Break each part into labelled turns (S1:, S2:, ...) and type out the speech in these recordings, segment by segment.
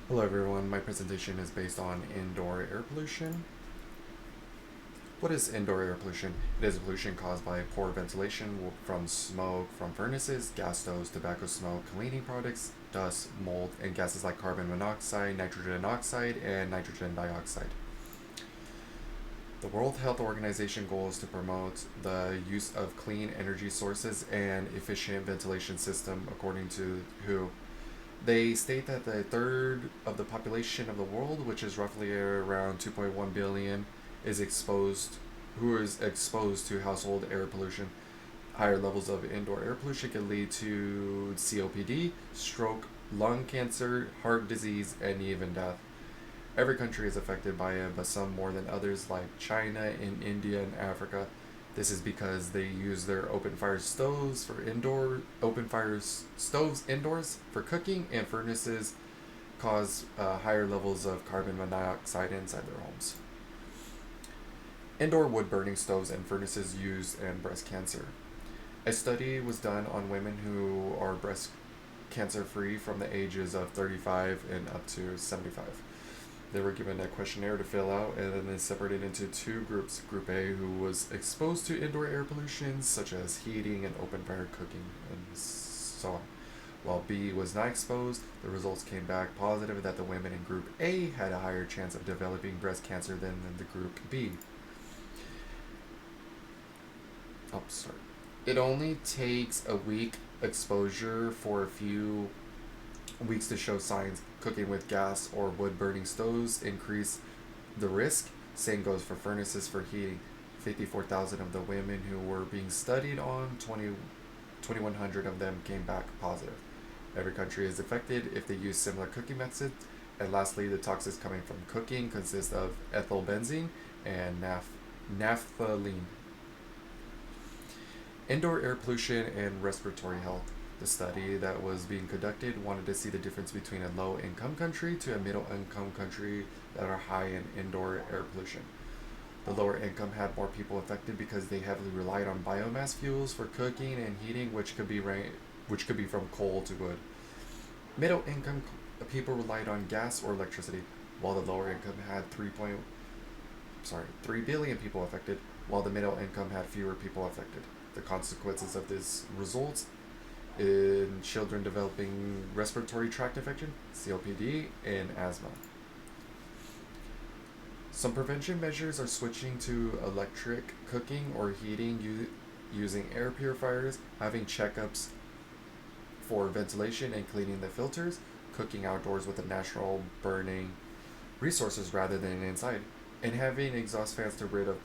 S1: Hello everyone, my presentation is based on indoor air pollution. What is indoor air pollution? It is pollution caused by poor ventilation from smoke from furnaces, gas stoves, tobacco smoke, cleaning products, dust, mold, and gases like carbon monoxide, nitrogen oxide, and nitrogen dioxide. The World Health Organization goal is to promote the use of clean energy sources and efficient ventilation system according to WHO. They state that the third of the population of the world, which is roughly around 2.1 billion, is exposed who is exposed to household air pollution. Higher levels of indoor air pollution can lead to COPD, stroke, lung cancer, heart disease, and even death. Every country is affected by it, but some more than others, like China and India and Africa. This is because they use their open fire stoves indoors for cooking, and furnaces cause higher levels of carbon monoxide inside their homes. Indoor wood burning stoves and furnaces used in breast cancer. A study was done on women who are breast cancer free from the ages of 35 and up to 75. They were given a questionnaire to fill out, and then they separated into two groups. Group A, who was exposed to indoor air pollution, such as heating and open fire cooking, and so on. While B was not exposed, the results came back positive that the women in Group A had a higher chance of developing breast cancer than in the Group B. Oh, sorry. It only takes a week exposure for a few weeks to show signs. Cooking with gas or wood burning stoves increase the risk. Same goes for furnaces for heating. 54,000 of the women who were being studied on, 2,100 of them came back positive. Every country is affected if they use similar cooking methods. And lastly, the toxins coming from cooking consist of ethylbenzene and naphthalene. Indoor air pollution and respiratory health. The study that was being conducted wanted to see the difference between a low income country to a middle income country that are high in indoor air pollution. The lower income had more people affected because they heavily relied on biomass fuels for cooking and heating, which could be from coal to wood. Middle income people relied on gas or electricity, while the lower income had 3 billion people affected, while the middle income had fewer people affected. The consequences of this results in children developing respiratory tract infection, COPD, and asthma. Some prevention measures are switching to electric cooking or heating using air purifiers, having checkups for ventilation and cleaning the filters, cooking outdoors with a natural burning resources rather than inside, and having exhaust fans to rid of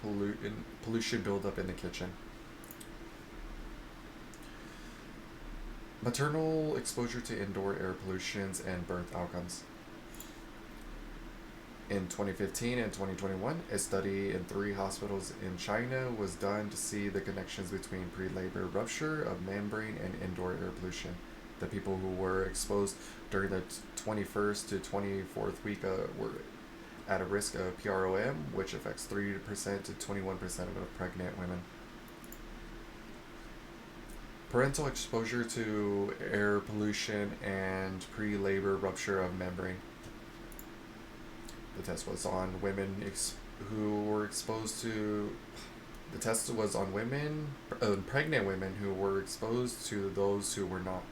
S1: pollution buildup in the kitchen. Maternal exposure to indoor air pollutions and birth outcomes. In 2015 and 2021, a study in 3 hospitals in China was done to see the connections between pre-labor rupture of membrane and indoor air pollution. The people who were exposed during the 21st to 24th week were at a risk of PROM, which affects 3% to 21% of pregnant women. Parental exposure to air pollution and pre-labor rupture of membrane. The test was on women who were exposed to. The test was on pregnant women who were exposed to those who were not.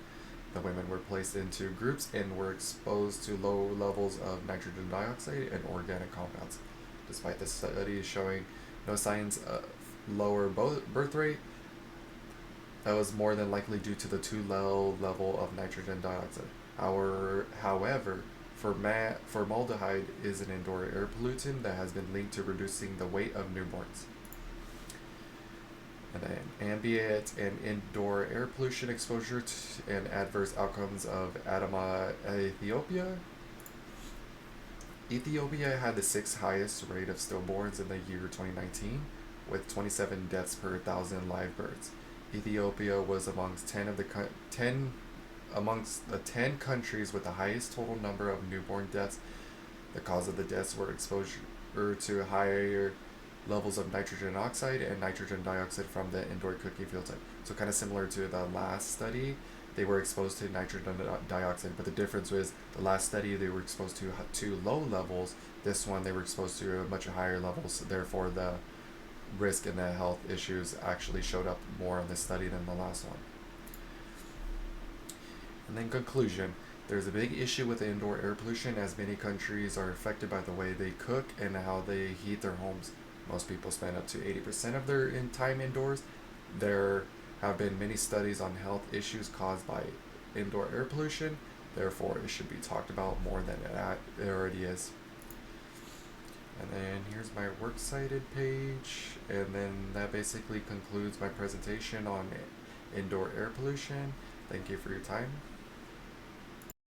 S1: The women were placed into groups and were exposed to low levels of nitrogen dioxide and organic compounds. Despite the study showing no signs of lower birth rate, that was more than likely due to the too low level of nitrogen dioxide. However, formaldehyde is an indoor air pollutant that has been linked to reducing the weight of newborns. And then ambient and indoor air pollution exposure and adverse outcomes of Adama, Ethiopia. Ethiopia had the sixth highest rate of stillborns in the year 2019, with 27 deaths per 1,000 live births. Ethiopia was amongst the 10 countries with the highest total number of newborn deaths. The cause of the deaths were exposure to higher levels of nitrogen oxide and nitrogen dioxide from the indoor cooking fuel type. So kind of similar to the last study, they were exposed to nitrogen dioxide, but the difference was the last study they were exposed to low levels. This one they were exposed to much higher levels. Therefore, the risk and the health issues actually showed up more in this study than the last one. And then conclusion. There's a big issue with indoor air pollution as many countries are affected by the way they cook and how they heat their homes. Most people spend up to 80% of their time indoors. There have been many studies on health issues caused by indoor air pollution. Therefore, it should be talked about more than it already is. And then here's my works cited page. And then that basically concludes my presentation on indoor air pollution. Thank you for your time.